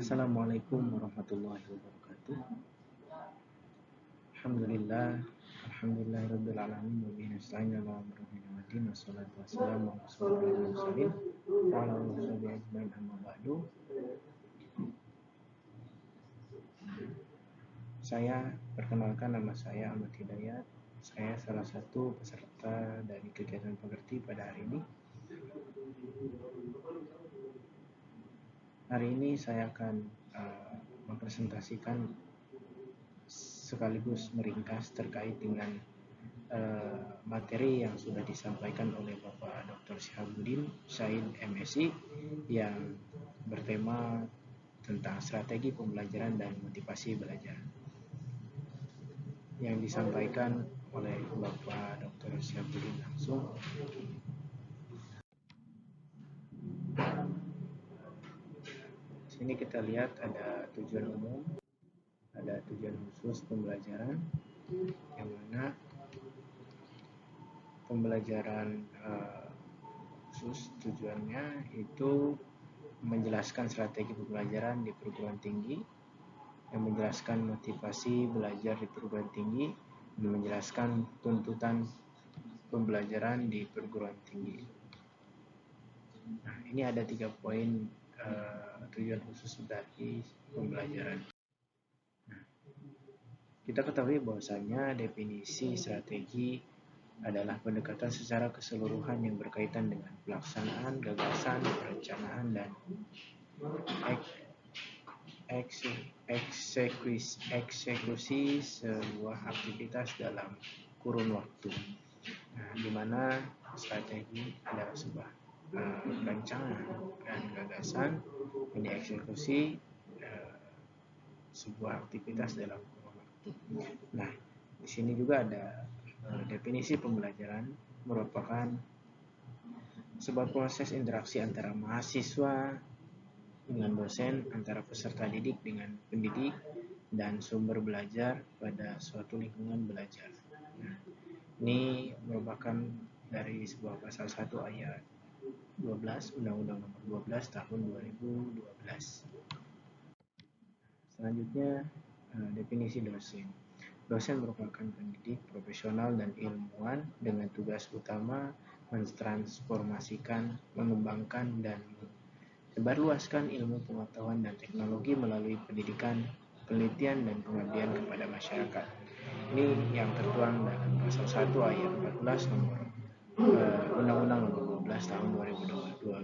Assalamualaikum warahmatullahi wabarakatuh. Alhamdulillahirabbil alamin wa bihi nasta'in ala umuri dunya waddin wassalatu wassalamu ala asyrofil mursalin wa ala alihi washabihi ajmain amma ba'du. Saya perkenalkan, nama saya Ahmad Hidayat. Saya salah satu peserta dari kegiatan Pekerti pada hari ini. Hari ini saya akan mempresentasikan sekaligus meringkas terkait dengan materi yang sudah disampaikan oleh Bapak Dr. Syihabuddin Said MSI yang bertema tentang strategi pembelajaran dan motivasi belajar, yang disampaikan oleh Bapak Dr. Syihabuddin langsung. Sini kita lihat ada tujuan umum, ada tujuan khusus pembelajaran, yang mana pembelajaran khusus tujuannya itu menjelaskan strategi pembelajaran di perguruan tinggi, yang menjelaskan motivasi belajar di perguruan tinggi, dan menjelaskan tuntutan pembelajaran di perguruan tinggi. Nah, ini ada 3 poin tujuan khusus dari pembelajaran. Nah, kita ketahui bahwasanya definisi strategi adalah pendekatan secara keseluruhan yang berkaitan dengan pelaksanaan, gagasan, perencanaan, dan eksekusi sebuah aktivitas dalam kurun waktu. Nah, di mana strategi adalah sebuah rancangan dan gagasan yang dieksekusi sebuah aktivitas dalam kurun waktu. Nah, di sini juga ada definisi pembelajaran merupakan sebuah proses interaksi antara mahasiswa dengan dosen, antara peserta didik dengan pendidik, dan sumber belajar pada suatu lingkungan belajar. Nah, ini merupakan dari sebuah pasal 1 ayat 12 Undang-Undang Nomor 12 Tahun 2012. Selanjutnya, definisi dosen. Dosen merupakan pendidik profesional dan ilmuwan dengan tugas utama mentransformasikan, mengembangkan, dan menyebarluaskan ilmu pengetahuan dan teknologi melalui pendidikan, penelitian, dan pengabdian kepada masyarakat. Ini yang tertuang dalam pasal 1 ayat 14 nomor Undang-Undang Nomor 12 Tahun 2012.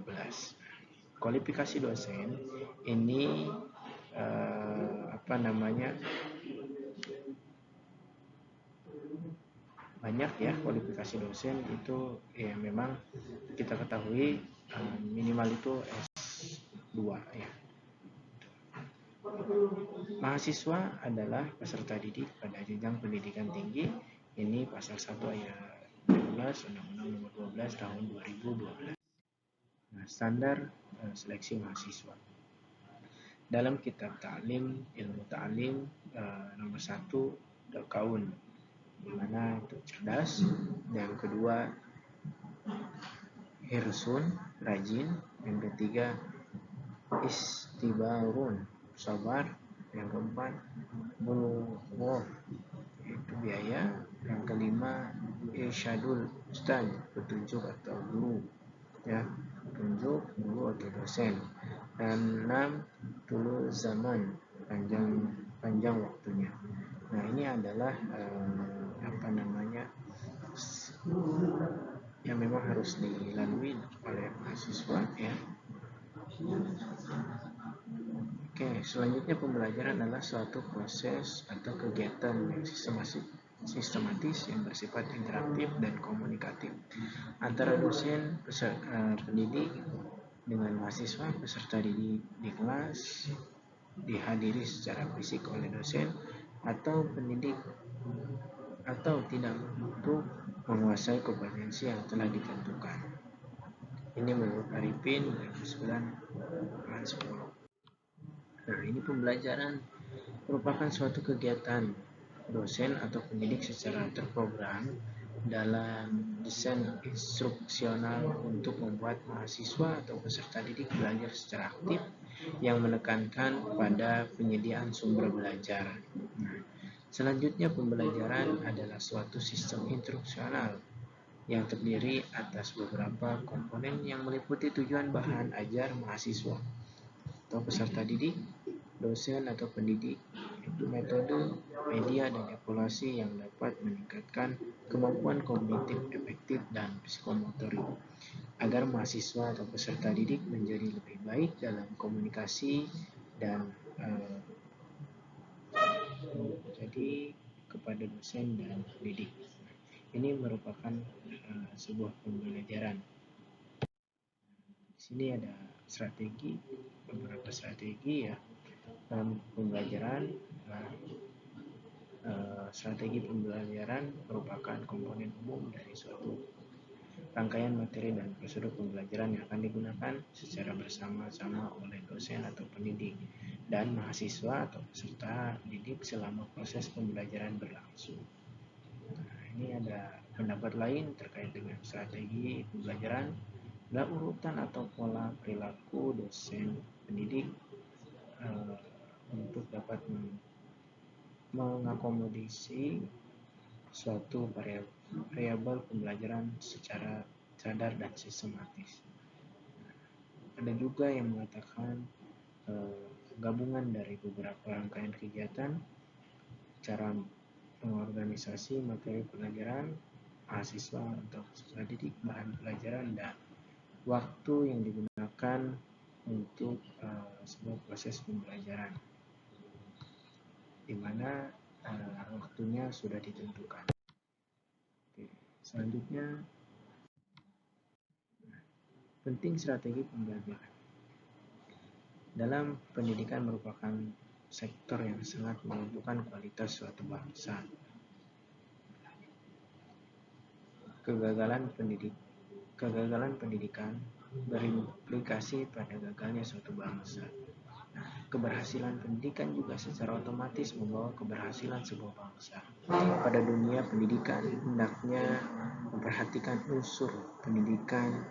Kualifikasi dosen ini banyak ya. Kualifikasi dosen itu ya memang kita ketahui minimal itu S2 ya. Mahasiswa adalah peserta didik pada jenjang pendidikan tinggi. Ini pasal 1 ayat 12 Undang-Undang Nomor 12 Tahun 2012. Nah, standar seleksi mahasiswa. Dalam kitab Ta'lim, ilmu ta'lim nomor 1 Kaun, di mana itu cerdas, yang kedua hirsun, rajin, yang ketiga istibarun, sabar, yang keempat bulugh, itu biaya, yang kelima irsyadul ustaz, petunjuk atau guru ya, petunjuk guru atau dosen, dan 6 dulu zaman, panjang waktunya. Nah, ini adalah yang memang harus dilalui oleh mahasiswa ya. Oke, selanjutnya pembelajaran adalah suatu proses atau kegiatan yang sistematis yang bersifat interaktif dan komunikatif antara dosen, pendidik dengan mahasiswa peserta didik di kelas, dihadiri secara fisik oleh dosen atau pendidik, atau tidak untuk menguasai kompetensi yang telah ditentukan. Ini menurut Arifin 2009/10. Nah, ini pembelajaran merupakan suatu kegiatan dosen atau pendidik secara terprogram dalam desain instruksional untuk membuat mahasiswa atau peserta didik belajar secara aktif yang menekankan pada penyediaan sumber belajar. Nah, selanjutnya pembelajaran adalah suatu sistem instruksional yang terdiri atas beberapa komponen yang meliputi tujuan bahan ajar mahasiswa atau peserta didik, dosen atau pendidik, metode, media, dan evaluasi yang dapat meningkatkan kemampuan kognitif efektif dan psikomotorik agar mahasiswa atau peserta didik menjadi lebih baik dalam komunikasi dan jadi kepada dosen dan pendidik. Ini merupakan sebuah pembelajaran. Di sini ada beberapa strategi ya dalam pembelajaran. Strategi pembelajaran merupakan komponen umum dari suatu rangkaian materi dan prosedur pembelajaran yang akan digunakan secara bersama-sama oleh dosen atau pendidik dan mahasiswa atau peserta didik selama proses pembelajaran berlangsung. Nah, ini ada pendapat lain terkait dengan strategi pembelajaran. Adalah urutan atau pola perilaku dosen pendidik untuk dapat mengakomodasi suatu variabel pembelajaran secara sadar dan sistematis. Ada juga yang mengatakan gabungan dari beberapa rangkaian kegiatan, cara mengorganisasi materi pelajaran mahasiswa untuk peserta didik, bahan pelajaran, dan waktu yang digunakan untuk sebuah proses pembelajaran, di mana waktunya sudah ditentukan. Oke, selanjutnya, penting strategi pembelajaran. Dalam pendidikan merupakan sektor yang sangat menentukan kualitas suatu bangsa. Kegagalan pendidikan berimplikasi pada gagalnya suatu bangsa. Keberhasilan pendidikan juga secara otomatis membawa keberhasilan sebuah bangsa. Pada dunia pendidikan, hendaknya memperhatikan unsur pendidikan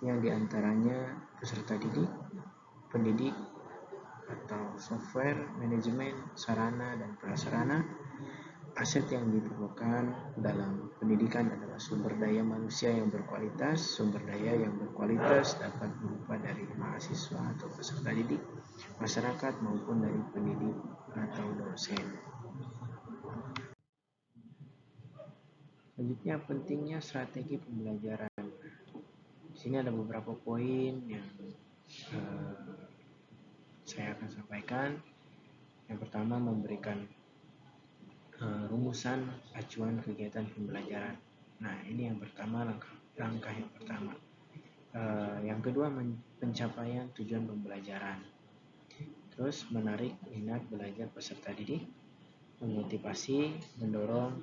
yang diantaranya peserta didik, pendidik, atau software, manajemen, sarana, dan prasarana. Aset yang diperlukan dalam pendidikan adalah sumber daya manusia yang berkualitas. Sumber daya yang berkualitas dapat berupa dari mahasiswa atau peserta didik, masyarakat, maupun dari pendidik atau dosen. Selanjutnya, pentingnya strategi pembelajaran. Di sini ada beberapa poin yang saya akan sampaikan. Yang pertama, memberikan rumusan acuan kegiatan pembelajaran. Nah, ini yang pertama, langkah yang pertama. Yang kedua, pencapaian tujuan pembelajaran. Terus, menarik minat belajar peserta didik, memotivasi, mendorong,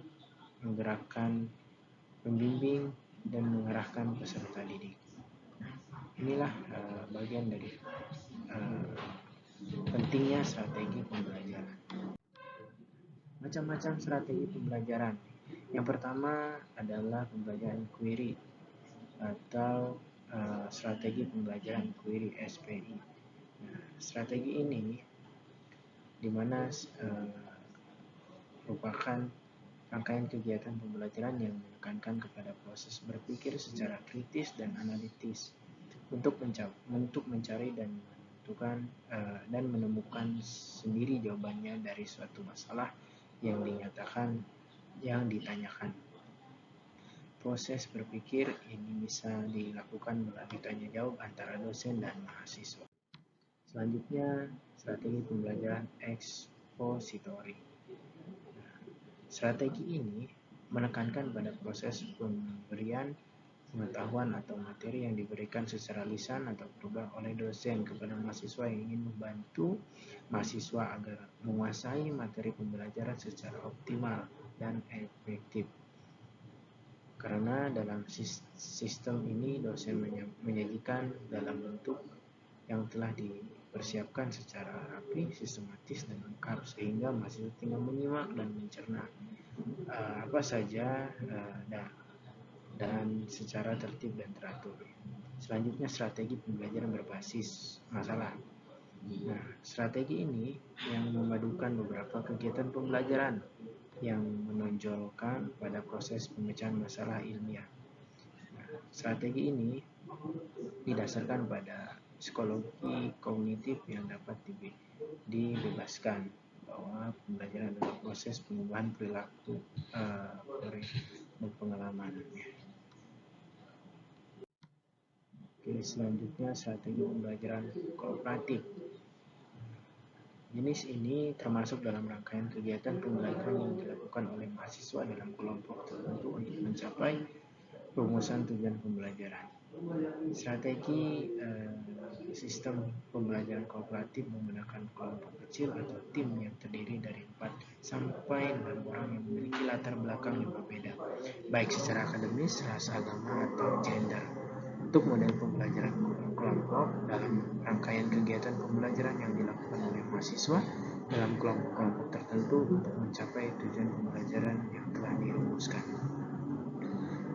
menggerakkan, membimbing, dan mengarahkan peserta didik. Inilah bagian dari pentingnya strategi pembelajaran. Macam-macam strategi pembelajaran. Yang pertama adalah pembelajaran query atau strategi pembelajaran query SPI. Nah, strategi ini dimana merupakan rangkaian kegiatan pembelajaran yang menekankan kepada proses berpikir secara kritis dan analitis untuk mencari dan menentukan dan menemukan sendiri jawabannya dari suatu masalah yang ditanyakan. Proses berpikir ini bisa dilakukan melalui tanya jawab antara dosen dan mahasiswa. Selanjutnya, strategi pembelajaran ekspositori. Strategi ini menekankan pada proses pemberian pengetahuan atau materi yang diberikan secara lisan atau verbal oleh dosen kepada mahasiswa yang ingin membantu mahasiswa agar menguasai materi pembelajaran secara optimal dan efektif. Karena dalam sistem ini dosen menyajikan dalam bentuk yang telah dipersiapkan secara rapi, sistematis, dan lengkap sehingga mahasiswa tinggal menyimak dan mencerna apa saja dan secara tertib dan teratur. Selanjutnya strategi pembelajaran berbasis masalah. Nah, strategi ini yang memadukan beberapa kegiatan pembelajaran yang menonjolkan pada proses pemecahan masalah ilmiah. Nah, strategi ini didasarkan pada psikologi kognitif yang dapat dibebaskan bahwa pembelajaran adalah proses perubahan perilaku dan pengalaman. Oke, selanjutnya strategi pembelajaran kooperatif. Jenis ini termasuk dalam rangkaian kegiatan pembelajaran yang dilakukan oleh mahasiswa dalam kelompok tertentu untuk mencapai rumusan tujuan pembelajaran. Strategi sistem pembelajaran kooperatif menggunakan kelompok kecil atau tim yang terdiri dari 4 sampai 6 orang yang memiliki latar belakang yang berbeda, baik secara akademis, ras, agama, atau gender. Untuk model pembelajaran kelompok dalam rangkaian kegiatan pembelajaran yang dilakukan oleh mahasiswa dalam kelompok-kelompok tertentu untuk mencapai tujuan pembelajaran yang telah dirumuskan.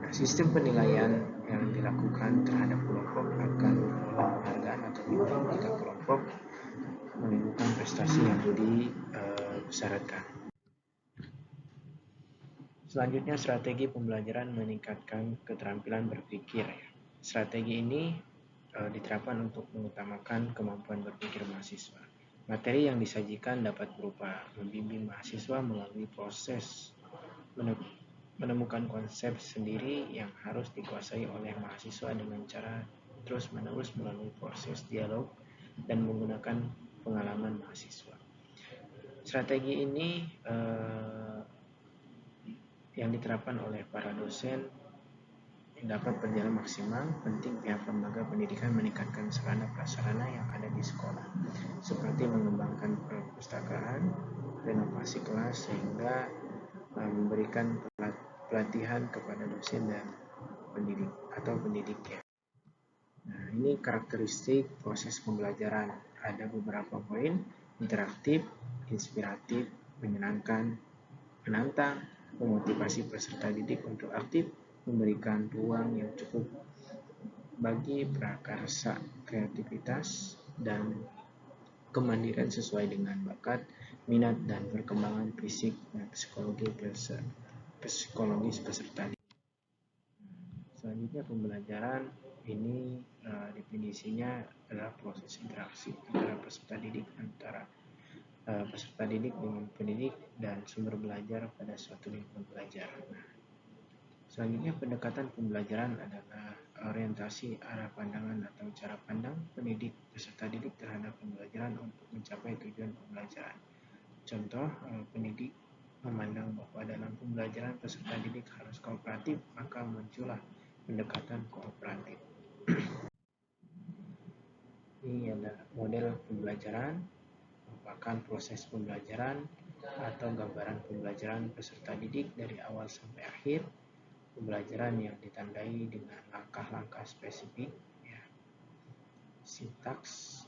Nah, sistem penilaian yang dilakukan terhadap kelompok akan memperoleh penghargaan atau bintang jika kelompok menimbulkan prestasi yang disyaratkan. Selanjutnya, strategi pembelajaran meningkatkan keterampilan berpikir. Strategi ini diterapkan untuk mengutamakan kemampuan berpikir mahasiswa. Materi yang disajikan dapat berupa membimbing mahasiswa melalui proses menemukan konsep sendiri yang harus dikuasai oleh mahasiswa dengan cara terus-menerus melalui proses dialog dan menggunakan pengalaman mahasiswa. Strategi ini yang diterapkan oleh para dosen dapat berjalan maksimal. Penting pihak lembaga pendidikan meningkatkan sarana prasarana yang ada di sekolah, seperti mengembangkan perpustakaan, renovasi kelas, sehingga memberikan pelatihan kepada dosen dan pendidik atau pendidiknya. Nah, ini karakteristik proses pembelajaran. Ada beberapa poin: interaktif, inspiratif, menyenangkan, menantang, memotivasi peserta didik untuk aktif, memberikan ruang yang cukup bagi prakarsa, kreativitas, dan kemandirian sesuai dengan bakat, minat, dan perkembangan fisik dan psikologis peserta didik. Selanjutnya, pembelajaran ini definisinya adalah proses interaksi antara peserta didik dengan pendidik dan sumber belajar pada suatu lingkungan belajar. Selanjutnya, pendekatan pembelajaran adalah orientasi arah pandangan atau cara pandang pendidik peserta didik terhadap pembelajaran untuk mencapai tujuan pembelajaran. Contoh, pendidik memandang bahwa dalam pembelajaran peserta didik harus kooperatif, maka muncullah pendekatan kooperatif. Ini adalah model pembelajaran, merupakan proses pembelajaran atau gambaran pembelajaran peserta didik dari awal sampai akhir. Pembelajaran yang ditandai dengan langkah-langkah spesifik, ya. Sintaks,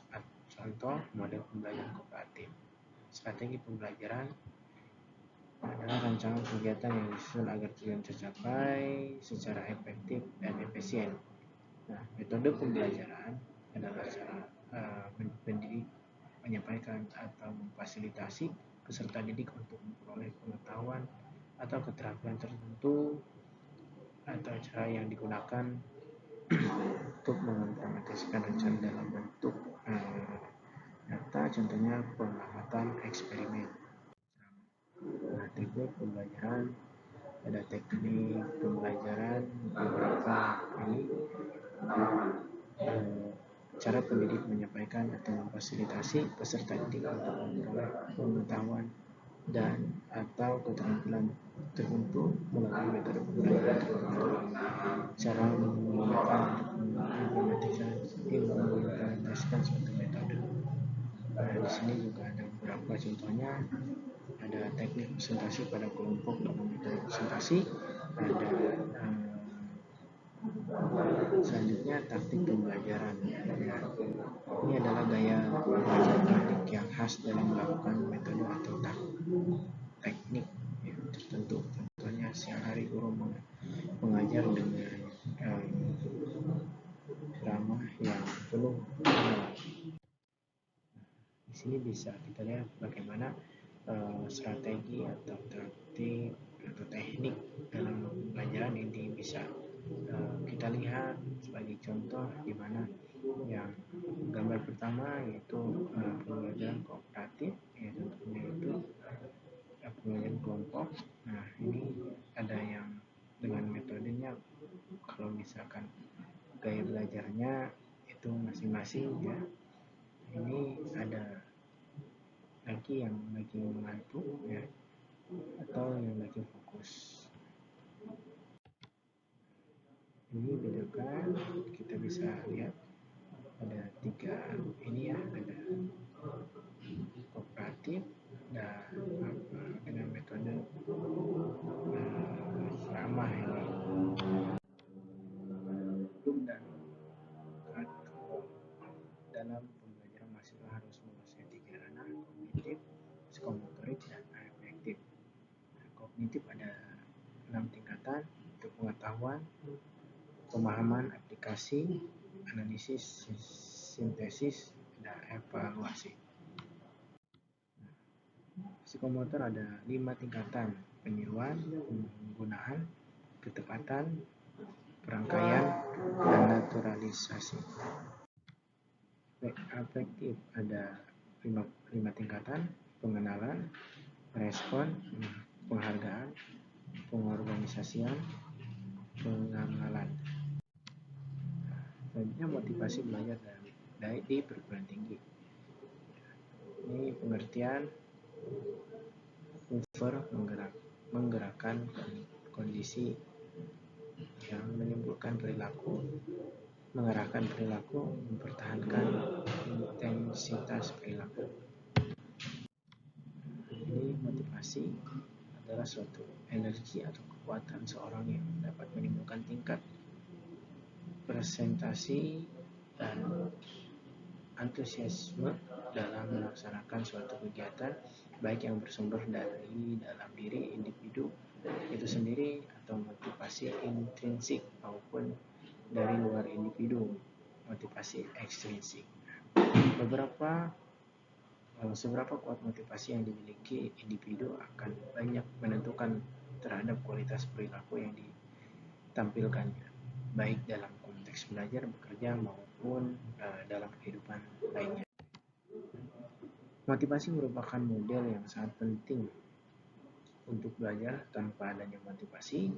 contoh model pembelajaran kooperatif. Strategi pembelajaran adalah rancangan kegiatan yang disusun agar tujuan tercapai secara efektif dan efisien. Nah, metode pembelajaran adalah cara pendidik menyampaikan atau memfasilitasi peserta didik untuk memperoleh pengetahuan atau keterampilan tertentu, atau cara yang digunakan untuk mengimplementasikan rencana dalam bentuk data, contohnya pengamatan eksperimen. Nah, teknik pembelajaran, ada teknik pembelajaran beberapa ini cara pendidik menyampaikan atau memfasilitasi peserta didik untuk memperoleh pengetahuan dan atau keterampilan tertentu melalui metode pembelajaran tertentu. Cara menggunakan implementasikan suatu metode. Nah, di sini juga ada beberapa contohnya. Ada teknik presentasi pada kelompok dalam metode presentasi. Ada selanjutnya taktik pembelajaran. Ini adalah gaya belajar teknik yang khas dalam melakukan metode atau teknik tertentu. tertentu. Contohnya siang hari guru mengajar dengan drama yang penuh pengenalan. Di sini bisa kita lihat bagaimana strategi atau taktik atau teknik dalam pembelajaran ini bisa kita lihat sebagai contoh di mana yang gambar pertama yaitu pembelajaran kooperatif, ya tentunya itu pembelajaran kelompok. Nah, ini ada yang dengan metodenya, kalau misalkan gaya belajarnya itu masing-masing ya. Ini ada lagi yang lagi mengantuk ya, atau yang lagi fokus. Ini bedakan, kita bisa lihat ada 3 ini ya, ada kooperatif dan dengan metode ramah ini. Dan dalam pembelajaran mahasiswa harus menguasai 3 ranah: kognitif, psikomotorik, dan afektif. Kognitif ada 6 tingkatan, untuk pengetahuan, pemahaman, aplikasi, analisis, sintesis, dan evaluasi. Psikomotor ada 5 tingkatan: peniruan, penggunaan, ketepatan, perangkaian, dan naturalisasi. Afektif ada 5 tingkatan: pengenalan, respon, penghargaan, pengorganisasian, pengamalan. Selanjutnya motivasi belajar di perguruan tinggi. Ini pengertian menggerakkan kondisi yang menimbulkan perilaku, mengarahkan perilaku, mempertahankan intensitas perilaku. Ini motivasi adalah suatu energi atau kekuatan seorang yang dapat menimbulkan tingkat presentasi dan antusiasme dalam melaksanakan suatu kegiatan, baik yang bersumber dari dalam diri individu itu sendiri atau motivasi intrinsik maupun dari luar individu, motivasi ekstrinsik. Seberapa kuat motivasi yang dimiliki individu akan banyak menentukan terhadap kualitas perilaku yang ditampilkannya, baik dalam konteks belajar, bekerja, maupun dalam kehidupan lainnya. Motivasi merupakan model yang sangat penting untuk belajar. Tanpa adanya motivasi,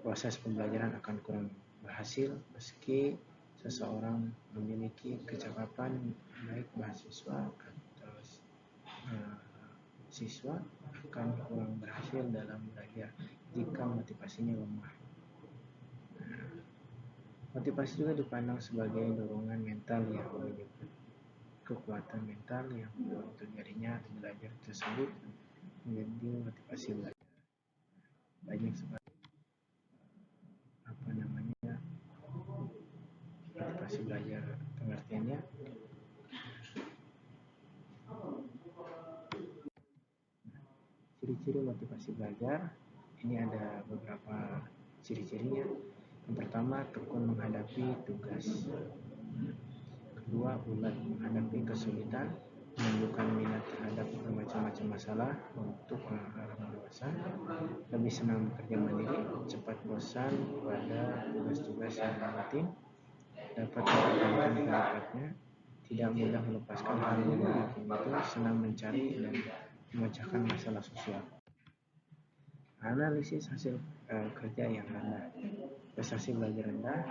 proses pembelajaran akan kurang berhasil meski seseorang memiliki kecakapan, baik mahasiswa atau siswa akan kurang berhasil dalam belajar jika motivasinya lemah. Motivasi juga dipandang sebagai dorongan mental yang menyebut kekuatan mental yang mendorong terjadinya belajar tersebut menjadi motivasi belajar. Banyak sekali motivasi belajar pengertiannya. Ciri-ciri motivasi belajar ini ada beberapa ciri-cirinya. Yang pertama, tekun menghadapi tugas. Kedua, ulet menghadapi kesulitan, menunjukkan minat terhadap bermacam-macam masalah untuk orang dewasa, lebih senang bekerja mandiri, cepat bosan pada tugas-tugas yang rutin, dapat mempertahankan pendapatnya, tidak mudah melepaskan hal yang membuatnya itu, senang mencari dan memecahkan masalah sosial. Analisis hasil kerja yang rendah. Prestasi belajar rendah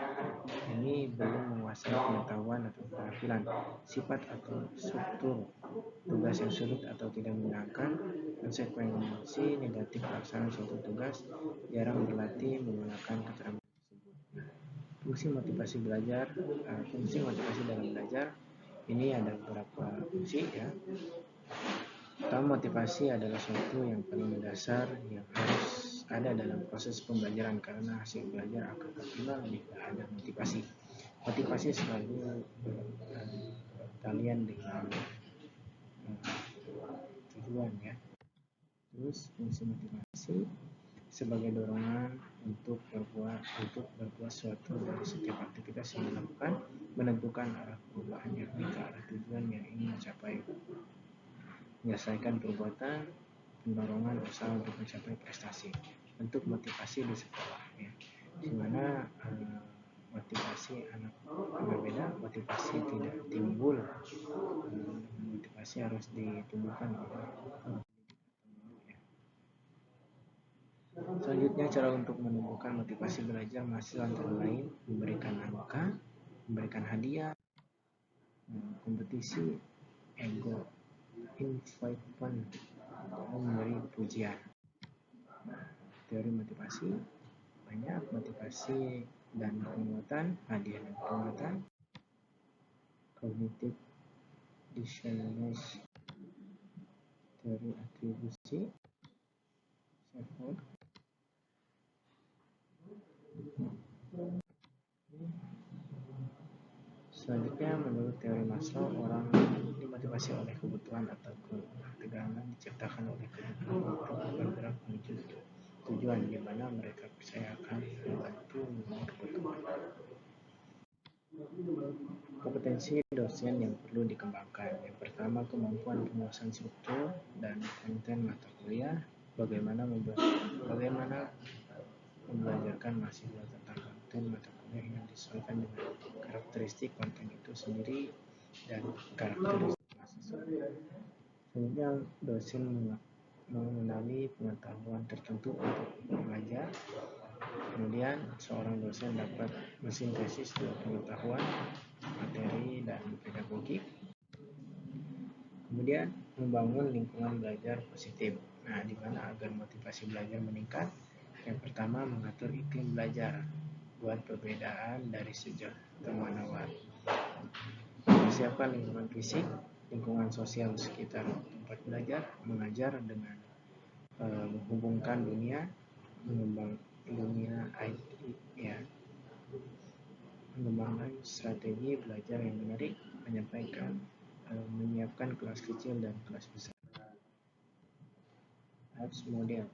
ini belum menguasai pengetahuan atau keterampilan, sifat atau struktur tugas yang sulit atau tidak menyenangkan, konsekuensi negatif pelaksanaan suatu tugas, jarang berlatih menggunakan keterampilan tersebut. Fungsi motivasi dalam belajar ini ada beberapa fungsi ya. Pertama, motivasi adalah suatu yang paling mendasar yang harus ada dalam proses pembelajaran, karena hasil belajar akan optimal jika ada motivasi. Motivasi selalu berkaitan dengan tujuan ya. Terus fungsi motivasi sebagai dorongan untuk berbuat suatu dari setiap aktivitas yang dilakukan, menentukan arah perubahan yakni ke arah tujuan yang ingin dicapai, menyelesaikan perbuatan, pendorongan usaha untuk mencapai prestasi. Bentuk motivasi di sekolah, ya, di mana motivasi anak berbeda, motivasi tidak timbul, motivasi harus ditumbuhkan oleh ya. Selanjutnya, cara untuk menumbuhkan motivasi belajar mahasiswa antara lain memberikan angka, memberikan hadiah, kompetisi, ego, invite, memberi pujian. Teori motivasi banyak: motivasi dan penguatan, hadiah dan penguatan, cognitive dissonance, teori atribusi, self-worth. Selanjutnya, menurut teori Maslow, orang dimotivasi oleh kebutuhan atau ketegangan diciptakan oleh kebutuhan untuk bergerak menuju tujuan, di mana mereka percaya akan membantu memenuhi kebutuhan. Kompetensi dosen yang perlu dikembangkan. Yang pertama, kemampuan penguasaan struktur dan konten mata kuliah. Bagaimana membelajarkan mahasiswa tentang konten mata kuliah yang disesuaikan dengan karakteristik konten itu sendiri dan karakteristik mahasiswa. Selanjutnya, dosen mengenali pengetahuan tertentu untuk belajar. Kemudian, seorang dosen dapat mensintesis dua pengetahuan, materi dan pedagogik. Kemudian, membangun lingkungan belajar positif. Nah, di mana agar motivasi belajar meningkat? Yang pertama, mengatur iklim belajar. Buat perbedaan dari sejak temuan awal. Persiapkan lingkungan fisik, lingkungan sosial sekitar tempat belajar, mengajar dengan menghubungkan dunia, mengembangkan dunia IT, ya, mengembangkan strategi belajar yang menarik, menyiapkan kelas kecil dan kelas besar. Harus model.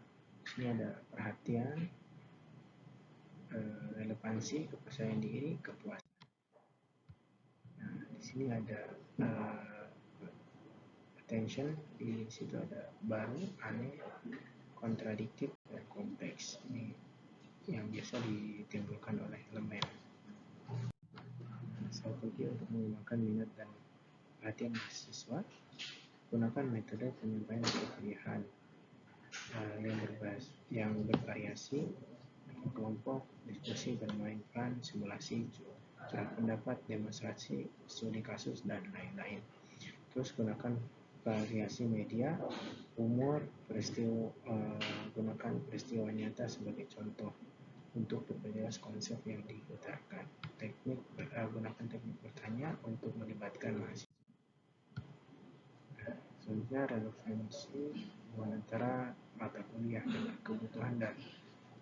Di sini ada perhatian, relevansi, kepercayaan diri, kepuasan. Nah, di sini ada attention, di situ ada baru, aneh, kontradiktif, dan kompleks. Ini yang biasa ditimbulkan oleh elemen. Strategi untuk mengembangkan minat dan perhatian mahasiswa. Gunakan metode penyampaian pilihan yang bervariasi, kelompok, diskusi, bermain peran, simulasi, curhat pendapat, demonstrasi, studi kasus, dan lain-lain. Terus gunakan variasi media, umur, gunakan peristiwa nyata sebagai contoh untuk memperjelas konsep yang diutarakan. Gunakan teknik bertanya untuk melibatkan mahasiswa. Selanjutnya, relevansi antara mata kuliah dengan kebutuhan dan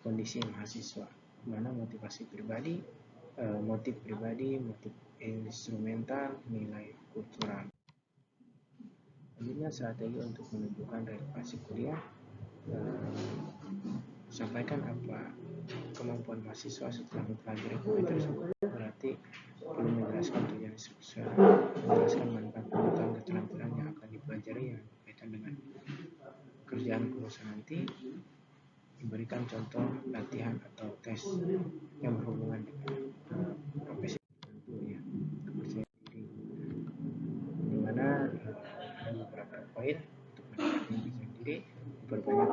kondisi mahasiswa, mana motivasi pribadi, motif pribadi, motif instrumental, nilai kultural. Selanjutnya, strategi untuk menentukan relevansi kuliah. Sampaikan apa kemampuan mahasiswa setelah mempelajari kuliah tersebut. Berarti perlu menjelaskan tujuan instruktur, menjelaskan manfaat pengetahuan keterampilan yang akan dipelajari yang berkaitan dengan kerjaan perusahaan nanti, memberikan contoh latihan atau tes yang berhubungan dengan profesi tertentu, ya, kepercayaan diri, dimana ada beberapa poin untuk meningkatkan kepercayaan diri. Memperbanyak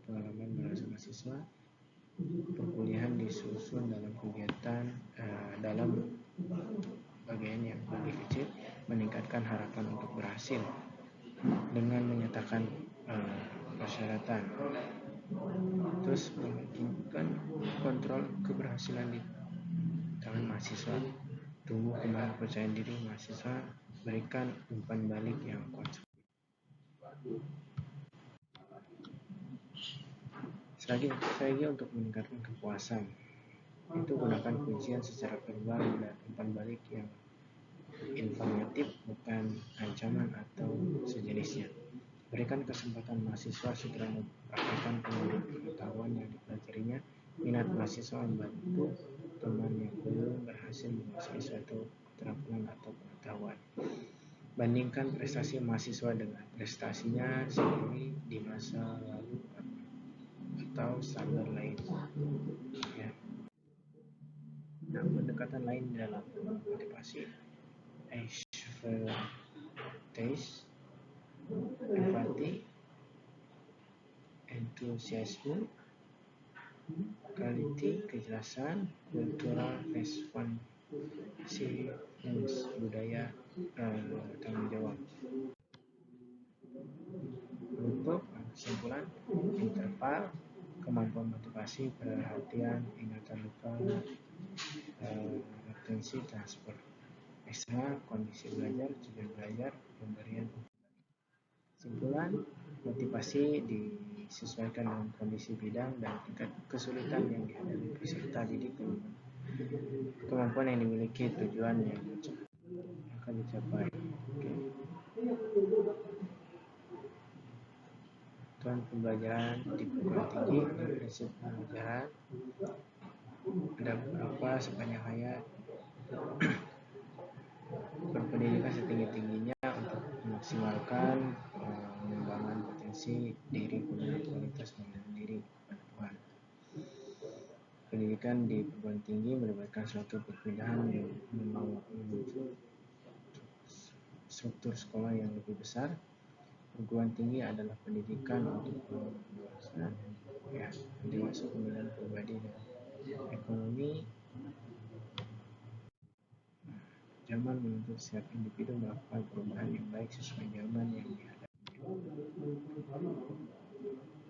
pengalaman berhasil mahasiswa, perkuliahan disusun dalam kegiatan dalam bagian yang lebih kecil, meningkatkan harapan untuk berhasil dengan menyatakan persyaratan. Terus memungkinkan kontrol keberhasilan di tangan mahasiswa, tumbuh kembang kepercayaan diri mahasiswa, berikan umpan balik yang konstruktif. Strategi untuk meningkatkan kepuasan itu gunakan pujian secara verbal dan umpan balik yang informatif, bukan ancaman atau sejenisnya. Berikan kesempatan mahasiswa segera mempraktikkan pengetahuan yang dipelajarinya. Minat mahasiswa membantu teman yang belum berhasil menguasai suatu keterampilan atau pengetahuan. Bandingkan prestasi mahasiswa dengan prestasinya sendiri di masa lalu atau standar lain. Ya. Nah, pendekatan lain dalam motivasi, expertise, empati, enthusiasm, quality, kejelasan, cultural responsiveness, budaya tanggung jawab. Untuk kesimpulan, interval, kemampuan motivasi, perhatian, ingatan lupa, atensi, transfer, ekstra, kondisi belajar, tujuan belajar, pemberian. Kesimpulan, motivasi disesuaikan dengan kondisi bidang dan tingkat kesulitan yang dihadapi peserta didik, kemampuan yang dimiliki, tujuan yang akan dicapai. Tujuan pembelajaran di perguruan tinggi, prinsip pembelajaran ada beberapa sepanjang hayat. Berpendidikan setinggi-tingginya untuk memaksimalkan pengembangan potensi diri, pembinaan kualitas pengembangan diri kepada Tuhan. Pendidikan di perguruan tinggi melibatkan suatu perpindahan menuju struktur sekolah yang lebih besar. Perguruan tinggi adalah pendidikan untuk dewasa, pemilihan pribadi dan ekonomi. Zaman menuntut setiap individu melakukan perubahan yang baik sesuai zaman yang dihadapi.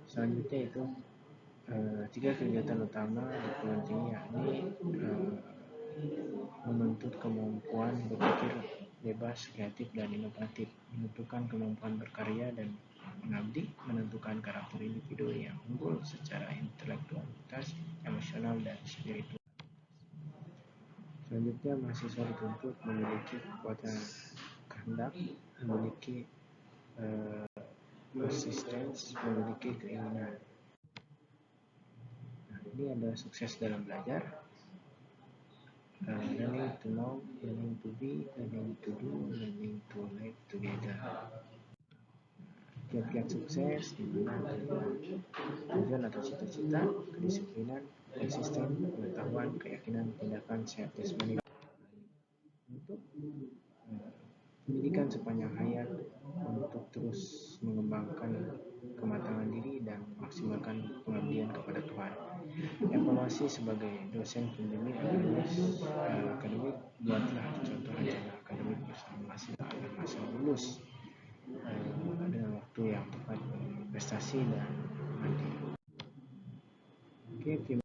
Selanjutnya itu 3 kegiatan utama di perguruan tinggi, yakni menuntut kemampuan berpikir bebas, kreatif, dan inovatif, menentukan kemampuan berkarya dan mengabdi, menentukan karakter individu yang unggul secara intelektualitas, emosional, dan spiritual. Selanjutnya, mahasiswa dituntut memiliki kekuatan kehendak, memiliki persistence, memiliki keinginan. Nah, ini adalah sukses dalam belajar. Learning to know, learning to be, learning to do, learning to live together. Kiat-kiat sukses di mana terdapat tujuan atau cita-cita, kedisiplinan, konsisten, pengetahuan, keyakinan, tindakan, sehat jasmani. Untuk pendidikan sepanjang hayat, untuk terus mengembangkan kematangan diri dan memaksimalkan pengabdian kepada Tuhan. Evaluasi sebagai dosen pembimbing akademik, buatlah contoh rencana akademik bersama mahasiswa agar mahasiswa lulus dengan waktu yang tepat, prestasi dan mandiri. Oke, terima